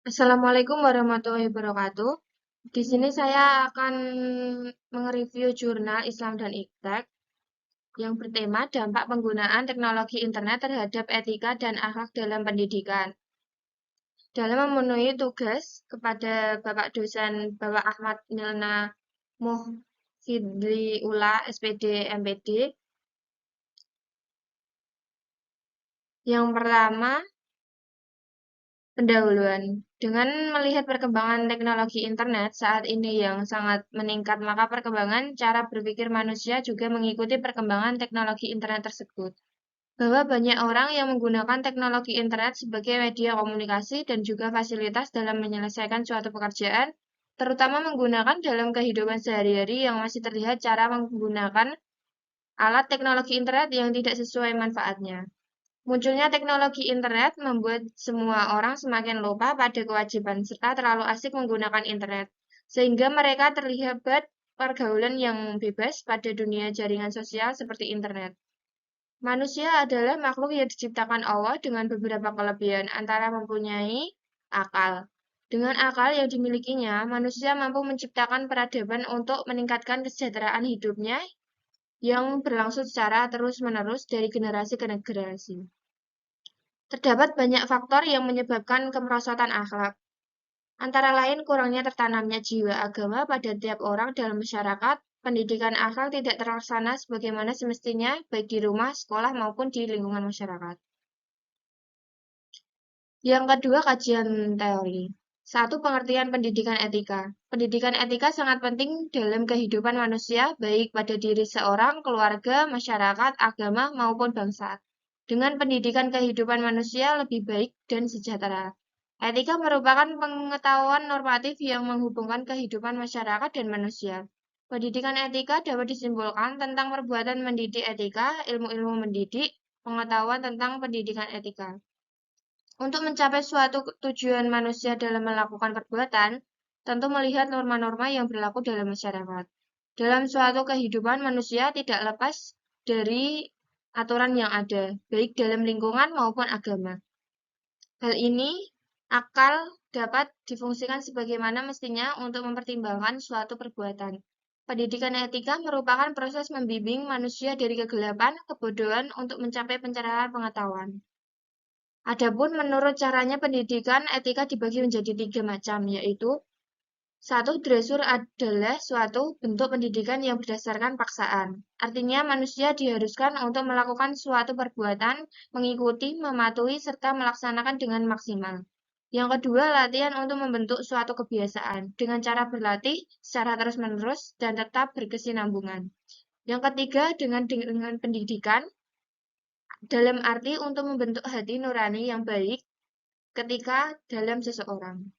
Assalamualaikum warahmatullahi wabarakatuh. Di sini saya akan mereview jurnal Islam dan Iptek yang bertema dampak penggunaan teknologi internet terhadap etika dan akhlak dalam pendidikan. Dalam memenuhi tugas kepada Bapak dosen Bapak Ahmad Milna Muhfidli Ula, SPD, MPD. Yang pertama, pendahuluan. Dengan melihat perkembangan teknologi internet saat ini yang sangat meningkat, maka perkembangan cara berpikir manusia juga mengikuti perkembangan teknologi internet tersebut. Bahwa banyak orang yang menggunakan teknologi internet sebagai media komunikasi dan juga fasilitas dalam menyelesaikan suatu pekerjaan, terutama menggunakan dalam kehidupan sehari-hari yang masih terlihat cara menggunakan alat teknologi internet yang tidak sesuai manfaatnya. Munculnya teknologi internet membuat semua orang semakin lupa pada kewajiban serta terlalu asik menggunakan internet, sehingga mereka terlibat pergaulan yang bebas pada dunia jaringan sosial seperti internet. Manusia adalah makhluk yang diciptakan Allah dengan beberapa kelebihan, antara mempunyai akal. Dengan akal yang dimilikinya, manusia mampu menciptakan peradaban untuk meningkatkan kesejahteraan hidupnya yang berlangsung secara terus-menerus dari generasi ke generasi. Terdapat banyak faktor yang menyebabkan kemerosotan akhlak, antara lain kurangnya tertanamnya jiwa agama pada tiap orang dalam masyarakat, pendidikan akhlak tidak terlaksana sebagaimana semestinya, baik di rumah, sekolah, maupun di lingkungan masyarakat. Yang kedua, kajian teori. Satu, pengertian pendidikan etika. Pendidikan etika sangat penting dalam kehidupan manusia, baik pada diri seorang, keluarga, masyarakat, agama, maupun bangsa. Dengan pendidikan kehidupan manusia lebih baik dan sejahtera. Etika merupakan pengetahuan normatif yang menghubungkan kehidupan masyarakat dan manusia. Pendidikan etika dapat disimpulkan tentang perbuatan mendidik etika, ilmu-ilmu mendidik, pengetahuan tentang pendidikan etika. Untuk mencapai suatu tujuan manusia dalam melakukan perbuatan, tentu melihat norma-norma yang berlaku dalam masyarakat. Dalam suatu kehidupan manusia tidak lepas dari aturan yang ada, baik dalam lingkungan maupun agama. Hal ini akal dapat difungsikan sebagaimana mestinya untuk mempertimbangkan suatu perbuatan. Pendidikan etika merupakan proses membimbing manusia dari kegelapan, kebodohan untuk mencapai pencerahan pengetahuan. Adapun menurut caranya pendidikan etika dibagi menjadi 3 macam, yaitu satu, dresur adalah suatu bentuk pendidikan yang berdasarkan paksaan. Artinya manusia diharuskan untuk melakukan suatu perbuatan, mengikuti, mematuhi, serta melaksanakan dengan maksimal. Yang kedua, latihan untuk membentuk suatu kebiasaan dengan cara berlatih secara terus-menerus dan tetap berkesinambungan. Yang ketiga, dengan pendidikan dalam arti untuk membentuk hati nurani yang baik ketika dalam seseorang.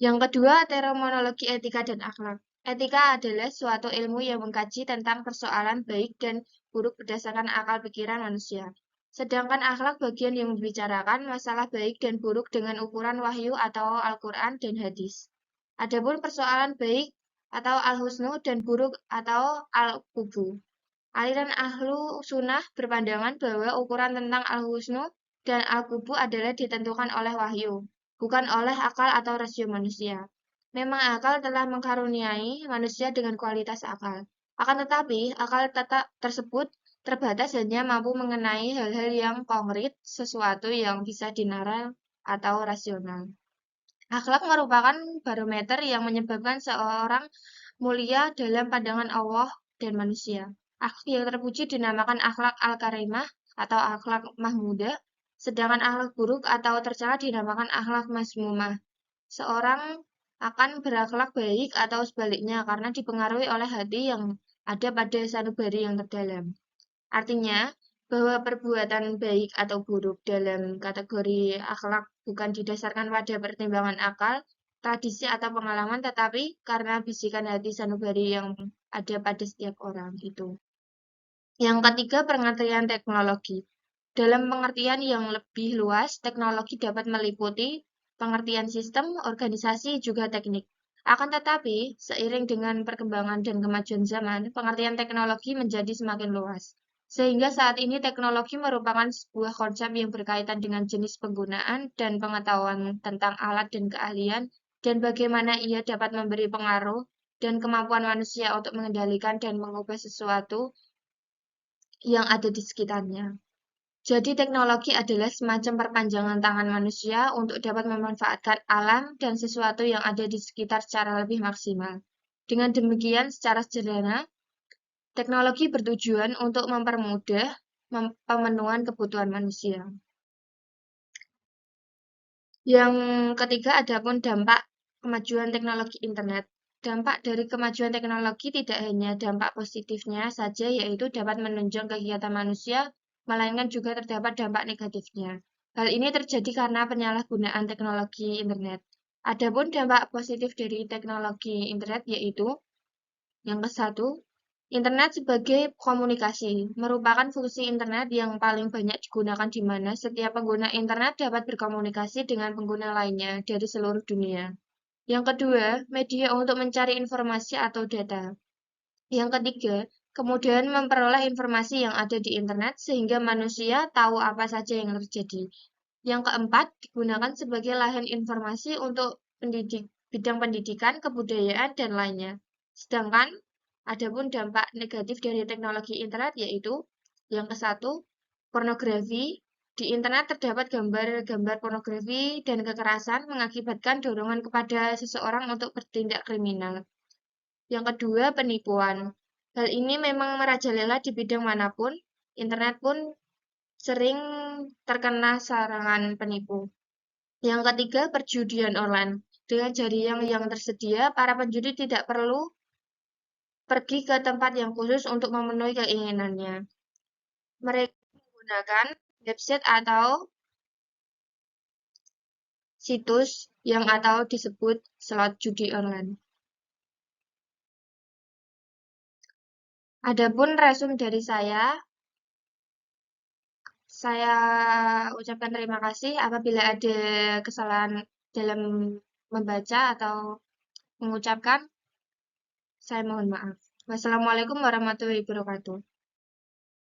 Yang kedua, terminologi etika dan akhlak. Etika adalah suatu ilmu yang mengkaji tentang persoalan baik dan buruk berdasarkan akal pikiran manusia. Sedangkan akhlak bagian yang membicarakan masalah baik dan buruk dengan ukuran wahyu atau Al-Quran dan hadis. Adapun persoalan baik atau al-husnu dan buruk atau al-kubu. Aliran ahlu sunnah berpandangan bahwa ukuran tentang al-husnu dan al-kubu adalah ditentukan oleh wahyu, bukan oleh akal atau rasio manusia. Memang akal telah mengkaruniai manusia dengan kualitas akal. Akan tetapi, akal tetap tersebut terbatas hanya mampu mengenai hal-hal yang konkret, sesuatu yang bisa dinalar atau rasional. Akhlak merupakan barometer yang menyebabkan seorang mulia dalam pandangan Allah dan manusia. Akhlak yang terpuji dinamakan akhlak al-karimah atau akhlak mahmudah, sedangkan akhlak buruk atau tercela dinamakan akhlak mazmumah. Seorang akan berakhlak baik atau sebaliknya karena dipengaruhi oleh hati yang ada pada sanubari yang terdalam. Artinya, bahwa perbuatan baik atau buruk dalam kategori akhlak bukan didasarkan pada pertimbangan akal, tradisi atau pengalaman, tetapi karena bisikan hati sanubari yang ada pada setiap orang itu. Yang ketiga, pengertian teknologi. Dalam pengertian yang lebih luas, teknologi dapat meliputi pengertian sistem, organisasi, juga teknik. Akan tetapi, seiring dengan perkembangan dan kemajuan zaman, pengertian teknologi menjadi semakin luas. Sehingga saat ini teknologi merupakan sebuah konsep yang berkaitan dengan jenis penggunaan dan pengetahuan tentang alat dan keahlian, dan bagaimana ia dapat memberi pengaruh dan kemampuan manusia untuk mengendalikan dan mengubah sesuatu yang ada di sekitarnya. Jadi teknologi adalah semacam perpanjangan tangan manusia untuk dapat memanfaatkan alam dan sesuatu yang ada di sekitar secara lebih maksimal. Dengan demikian, secara sederhana, teknologi bertujuan untuk mempermudah pemenuhan kebutuhan manusia. Yang ketiga, adapun dampak kemajuan teknologi internet. Dampak dari kemajuan teknologi tidak hanya dampak positifnya saja, yaitu dapat menunjang kegiatan manusia, melainkan juga terdapat dampak negatifnya. Hal ini terjadi karena penyalahgunaan teknologi internet. Adapun dampak positif dari teknologi internet yaitu yang ke-1, internet sebagai komunikasi merupakan fungsi internet yang paling banyak digunakan di mana setiap pengguna internet dapat berkomunikasi dengan pengguna lainnya dari seluruh dunia. Yang kedua, media untuk mencari informasi atau data. Yang ketiga, kemudian memperoleh informasi yang ada di internet sehingga manusia tahu apa saja yang terjadi. Yang keempat, digunakan sebagai lahan informasi untuk bidang pendidikan, kebudayaan, dan lainnya. Sedangkan, adapun dampak negatif dari teknologi internet yaitu yang ke-1, pornografi. Di internet terdapat gambar-gambar pornografi dan kekerasan mengakibatkan dorongan kepada seseorang untuk bertindak kriminal. Yang kedua, penipuan. Hal ini memang merajalela di bidang manapun. Internet pun sering terkena serangan penipu. Yang ketiga, perjudian online. Dengan jaringan yang tersedia, para penjudi tidak perlu pergi ke tempat yang khusus untuk memenuhi keinginannya. Mereka menggunakan website atau situs yang atau disebut slot judi online. Adapun resume dari saya ucapkan terima kasih. Apabila ada kesalahan dalam membaca atau mengucapkan, saya mohon maaf. Wassalamualaikum warahmatullahi wabarakatuh.